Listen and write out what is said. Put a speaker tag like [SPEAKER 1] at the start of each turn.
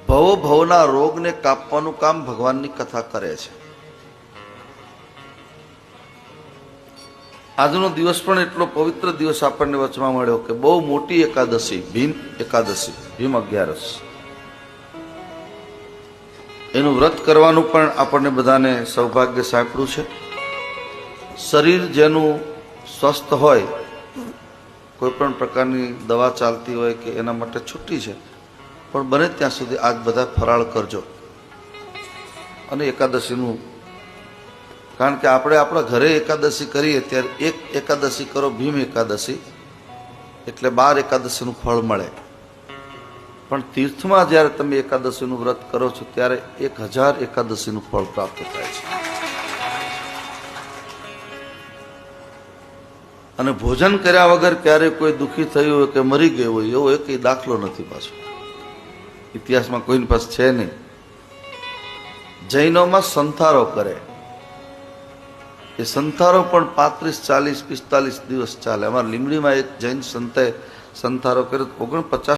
[SPEAKER 1] ભવો ભવના રોગને કાપવાનું કામ ભગવાનની કથા કરે છે. આજનો દિવસ પણ એટલો પવિત્ર દિવસ આપણને વચમાં મળ્યો કે બહુ મોટી એકાદશી, ભીમ એકાદશી, ભીમ 11. એનું વ્રત કરવાનું પણ આપણને બધાને સૌભાગ્ય સાંપડ્યું છે. શરીર જેનું સ્વસ્થ હોય, કોઈ પણ પ્રકારની દવા ચાલતી હોય કે એના માટે છૂટી છે, પણ બને ત્યાં સુધી આજ બધા ફરાળ કરજો. અને એકાદશીનું, કારણ કે આપણે આપણા ઘરે એકાદશી કરીએ ત્યારે એક એકાદશી કરો, ભીમ એકાદશી, એટલે 12 એકાદશીનું ફળ મળે. પણ તીર્થમાં જ્યારે તમે એકાદશીનું વ્રત કરો છો ત્યારે 1000 એકાદશીનું ફળ પ્રાપ્ત થાય છે. અને ભોજન કર્યા વગર ક્યારે કોઈ દુઃખી થયું હોય કે મરી ગયું હોય એવો એક દાખલો નથી પાછો ઇતિહાસમાં કોઈની પાસે છે નહીં. જૈનોમાં સંથારો કરે, એ સંથારો પણ 35, 40, 45 દિવસ ચાલે. અમારા લીમડીમાં એક જૈન સંતે સંથારો કર્યો, 49